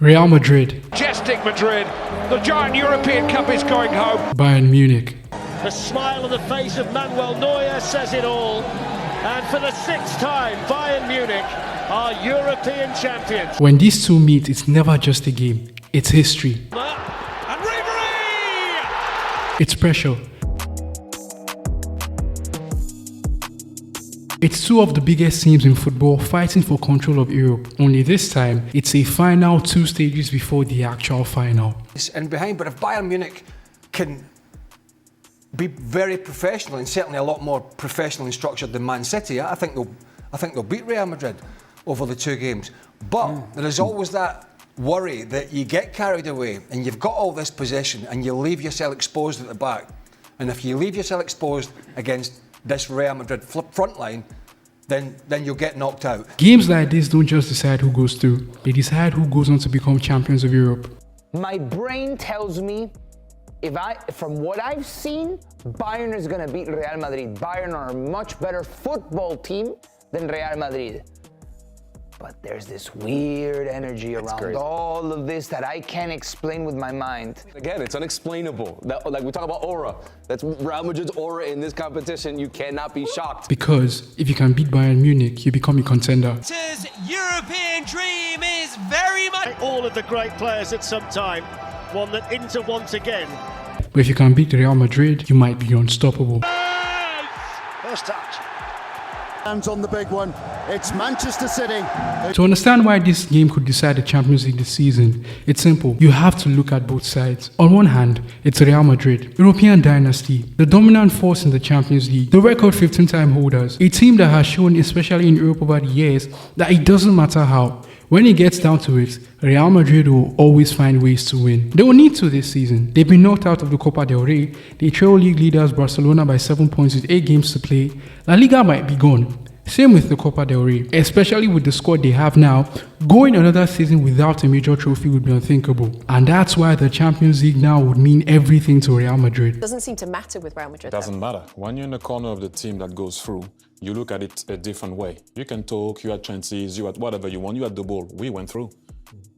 Real Madrid. Majestic Madrid. The giant European Cup is going home. Bayern Munich. The smile on the face of Manuel Neuer says it all. And for the sixth time, Bayern Munich are European champions. When these two meet, it's never just a game. It's history. And rivalry! It's pressure. It's two of the biggest teams in football fighting for control of Europe. Only this time, it's a final 2 stages before the actual final. And behind, but if Bayern Munich can be very professional and certainly a lot more professional and structured than Man City, I think they'll beat Real Madrid over the 2 games. But there is always that worry that you get carried away and you've got all this possession and you leave yourself exposed at the back. And if you leave yourself exposed against this Real Madrid front line, then you'll get knocked out. Games like this don't just decide who goes through, they decide who goes on to become champions of Europe. My brain tells me, from what I've seen, Bayern is going to beat Real Madrid. Bayern are a much better football team than Real Madrid. But there's this weird energy around all of this that I can't explain with my mind. Again, it's unexplainable. Like we talk about aura. That's Real Madrid's aura in this competition. You cannot be shocked. Because if you can beat Bayern Munich, you become a contender. Inter's European dream is very much... All of the great players at some time. One that Inter wants again. But if you can beat Real Madrid, you might be unstoppable. First touch. Hands on the big one. It's Manchester City. To understand why this game could decide the Champions League this season, it's simple. You have to look at both sides. On one hand, it's Real Madrid, European dynasty, the dominant force in the Champions League, the record 15-time holders, a team that has shown, especially in Europe over the years, that it doesn't matter how. When it gets down to it, Real Madrid will always find ways to win. They will need to this season. They've been knocked out of the Copa del Rey. They trail league leaders Barcelona by 7 points with 8 games to play. La Liga might be gone. Same with the Copa del Rey, especially with the squad they have now. Going another season without a major trophy would be unthinkable. And that's why the Champions League now would mean everything to Real Madrid. It doesn't seem to matter with Real Madrid. It doesn't matter. When you're in the corner of the team that goes through, you look at it a different way. You can talk, you had chances, you had whatever you want, you had the ball. We went through.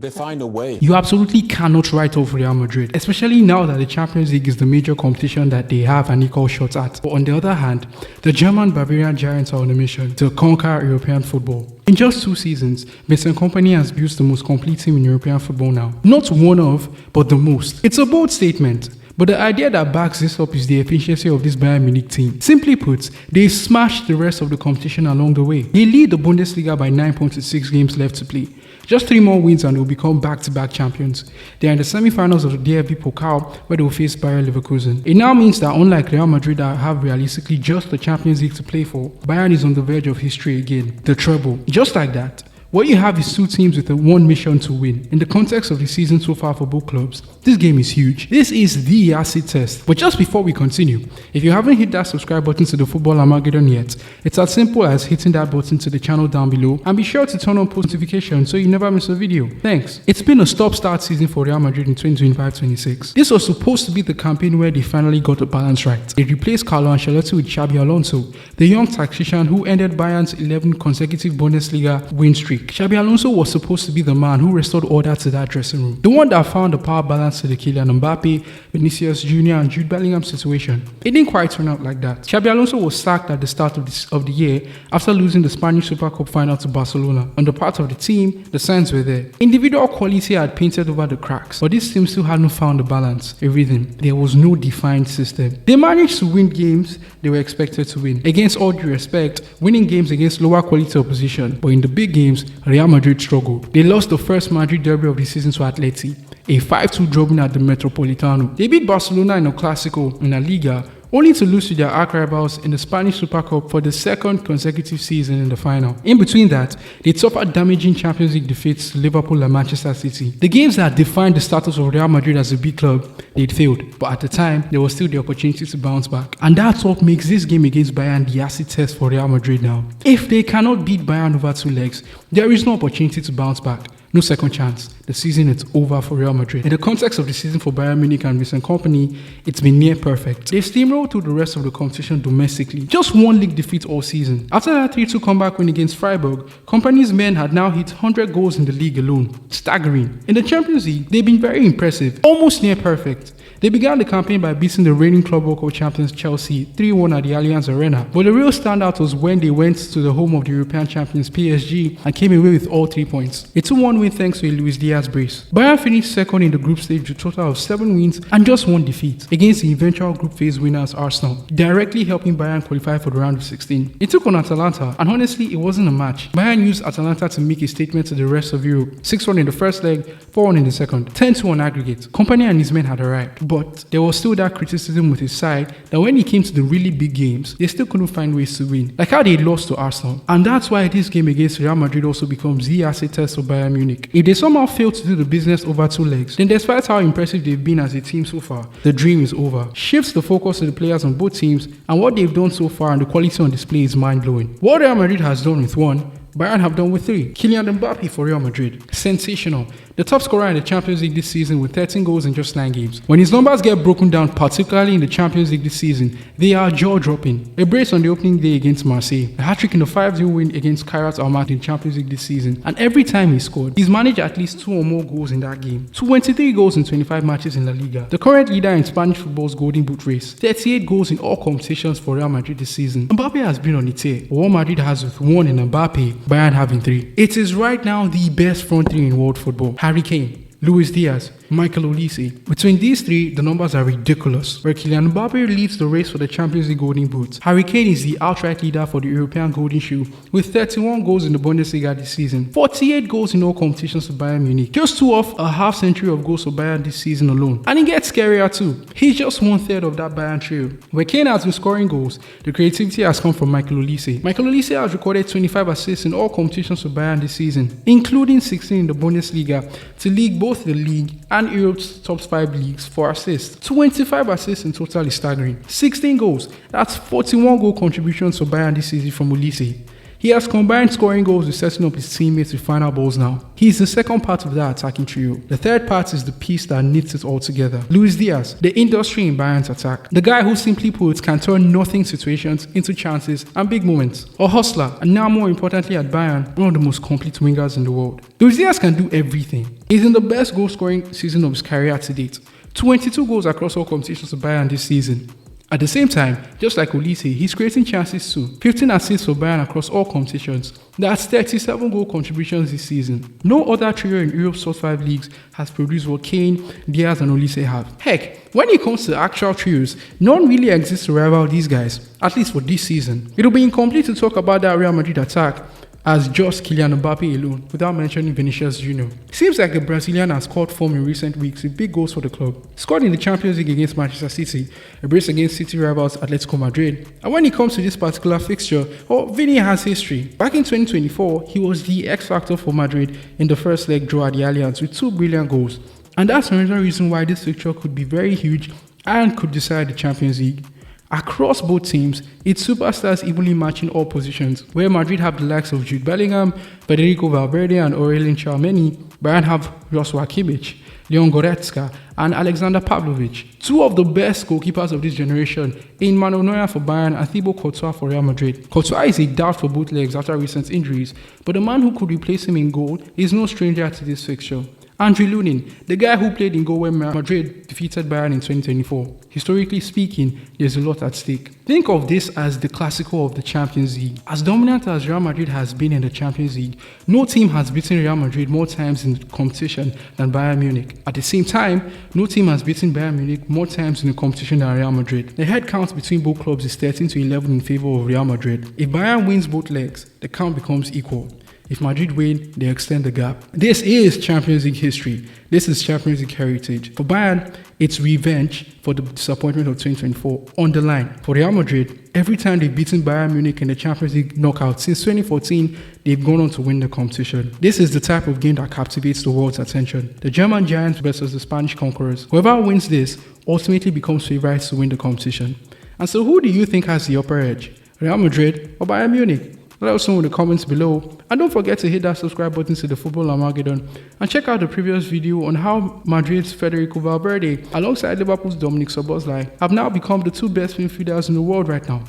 They find a way. You absolutely cannot write off Real Madrid, especially now that the Champions League is the major competition that they have an equal shot at. But on the other hand, the German Bavarian Giants are on a mission to conquer European football. In just 2 seasons, Vincent Kompany has built the most complete team in European football now. Not one of, but the most. It's a bold statement. But the idea that backs this up is the efficiency of this Bayern Munich team. Simply put, they smashed the rest of the competition along the way. They lead the Bundesliga by 9 points with 6 games left to play. Just 3 more wins and they'll become back-to-back champions. They are in the semi-finals of the DFB Pokal where they will face Bayern Leverkusen. It now means that unlike Real Madrid that have realistically just the Champions League to play for, Bayern is on the verge of history again. The treble. Just like that. What you have is 2 teams with one mission to win. In the context of the season so far for both clubs, this game is huge. This is the acid test. But just before we continue, if you haven't hit that subscribe button to the Football Armageddon yet, it's as simple as hitting that button to the channel down below and be sure to turn on post notifications so you never miss a video. Thanks. It's been a stop-start season for Real Madrid in 2025-26. This was supposed to be the campaign where they finally got the balance right. They replaced Carlo Ancelotti with Xabi Alonso, the young tactician who ended Bayern's 11 consecutive Bundesliga win streak. Xabi Alonso was supposed to be the man who restored order to that dressing room. The one that found the power balance to the Kylian Mbappe, Vinicius Jr. and Jude Bellingham situation. It didn't quite turn out like that. Xabi Alonso was sacked at the start of the year after losing the Spanish Super Cup final to Barcelona. On the part of the team, the signs were there. Individual quality had painted over the cracks, but this team still hadn't found the balance, a rhythm. There was no defined system. They managed to win games they were expected to win. Against all due respect, winning games against lower quality opposition, but in the big games, Real Madrid struggled. They lost the first Madrid derby of the season to Atleti, a 5-2 drubbing at the Metropolitano. They beat Barcelona in a Clásico in La Liga, only to lose to their arch rivals in the Spanish Super Cup for the 2nd consecutive season in the final. In between that, they suffered damaging Champions League defeats to Liverpool and Manchester City. The games that defined the status of Real Madrid as a big club, they'd failed. But at the time, there was still the opportunity to bounce back. And that's what makes this game against Bayern the acid test for Real Madrid now. If they cannot beat Bayern over 2 legs, there is no opportunity to bounce back. No second chance. the season is over for Real Madrid. In the context of the season for Bayern Munich and Vincent Kompany, it's been near perfect. They steamrolled through the rest of the competition domestically. Just one league defeat all season. After that 3-2 comeback win against Freiburg, Kompany's men had now hit 100 goals in the league alone. Staggering. In the Champions League, they've been very impressive, almost near perfect. They began the campaign by beating the reigning Club World Cup champions Chelsea 3-1 at the Allianz Arena. But the real standout was when they went to the home of the European champions PSG and came away with all 3 points. A 2-1 win thanks to a Luis Diaz brace. Bayern finished second in the group stage with a total of 7 wins and just 1 defeat against the eventual group phase winners Arsenal, directly helping Bayern qualify for the round of 16. It took on Atalanta, and honestly it wasn't a match. Bayern used Atalanta to make a statement to the rest of Europe. 6-1 in the first leg, 4-1 in the second, 10-2 on aggregate. Kompany and his men had arrived, but there was still that criticism with his side that when it came to the really big games, they still couldn't find ways to win, like how they lost to Arsenal. And that's why this game against Real Madrid also becomes the acid test for Bayern Munich. If they somehow fail to do the business over 2 legs, then despite how impressive they've been as a team so far, the dream is over. Shifts the focus to the players on both teams, and what they've done so far and the quality on display is mind-blowing. What Real Madrid has done with 1, Bayern have done with 3. Kylian Mbappe for Real Madrid. Sensational. The top scorer in the Champions League this season with 13 goals in just 9 games. When his numbers get broken down, particularly in the Champions League this season, they are jaw-dropping. A brace on the opening day against Marseille, a hat-trick in the 5-0 win against Kairat Almaty in Champions League this season, and every time he scored, he's managed at least 2 or more goals in that game. 23 goals in 25 matches in La Liga. The current leader in Spanish football's Golden Boot race. 38 goals in all competitions for Real Madrid this season. Mbappe has been on a tear. What Madrid has with 1 in Mbappe, Bayern having 3. It is right now the best front 3 in world football. Harry Kane, Luis Diaz, Michael Olise. Between these 3, the numbers are ridiculous. Where Kylian Mbappe leads the race for the Champions League Golden Boot, Harry Kane is the outright leader for the European Golden Shoe with 31 goals in the Bundesliga this season, 48 goals in all competitions for Bayern Munich, just 2 off a half century of goals for Bayern this season alone. And it gets scarier too. He's just 1/3 of that Bayern trio. Where Kane has been scoring goals, the creativity has come from Michael Olise. Michael Olise has recorded 25 assists in all competitions for Bayern this season, including 16 in the Bundesliga, to lead both the league and Europe's top 5 leagues for assists. 25 assists in total is staggering. 16 goals, that's 41 goal contributions for Bayern this season from Olise. He has combined scoring goals with setting up his teammates with final balls now. He's the second part of that attacking trio. The third part is the piece that knits it all together. Luis Diaz, the industry in Bayern's attack. The guy who, simply put, can turn nothing situations into chances and big moments. A hustler, and now more importantly at Bayern, one of the most complete wingers in the world. Luis Diaz can do everything. He's in the best goal-scoring season of his career to date. 22 goals across all competitions for Bayern this season. At the same time, just like Olise, he's creating chances too. 15 assists for Bayern across all competitions. That's 37 goal contributions this season. No other trio in Europe's top 5 leagues has produced what Kane, Diaz and Olise have. Heck, when it comes to actual trios, none really exists to rival these guys, at least for this season. It'll be incomplete to talk about that Real Madrid attack as just Kylian Mbappe alone, without mentioning Vinicius Jr. Seems like the Brazilian has caught form in recent weeks with big goals for the club. Scored in the Champions League against Manchester City, a brace against City rivals Atletico Madrid. And when it comes to this particular fixture, Vini has history. Back in 2024, he was the X-factor for Madrid in the first leg draw at the Allianz with 2 brilliant goals. And that's another reason why this fixture could be very huge and could decide the Champions League. Across both teams, it's superstars evenly matching all positions. Where Madrid have the likes of Jude Bellingham, Federico Valverde and Aurelien Tchouameni, Bayern have Joshua Kimmich, Leon Goretzka and Alexander Pavlovic. 2 of the best goalkeepers of this generation in Manuel Neuer for Bayern and Thibaut Courtois for Real Madrid. Courtois is a doubt for both legs after recent injuries, but the man who could replace him in goal is no stranger to this fixture. Andriy Lunin, the guy who played in goal when Madrid defeated Bayern in 2024. Historically speaking, there's a lot at stake. Think of this as the Clásico of the Champions League. As dominant as Real Madrid has been in the Champions League, no team has beaten Real Madrid more times in the competition than Bayern Munich. At the same time, no team has beaten Bayern Munich more times in the competition than Real Madrid. The head count between both clubs is 13-11 in favor of Real Madrid. If Bayern wins both legs, the count becomes equal. If Madrid win, they extend the gap. This is Champions League history. This is Champions League heritage. For Bayern, it's revenge for the disappointment of 2024 on the line. For Real Madrid, every time they've beaten Bayern Munich in the Champions League knockout since 2014, they've gone on to win the competition. This is the type of game that captivates the world's attention. The German giants versus the Spanish conquerors. Whoever wins this ultimately becomes favorites to win the competition. And so who do you think has the upper edge? Real Madrid or Bayern Munich? Let us know in the comments below. And don't forget to hit that subscribe button to the Football Armageddon. And check out the previous video on how Madrid's Federico Valverde, alongside Liverpool's Dominic Szoboszlai, have now become the two best midfielders in the world right now.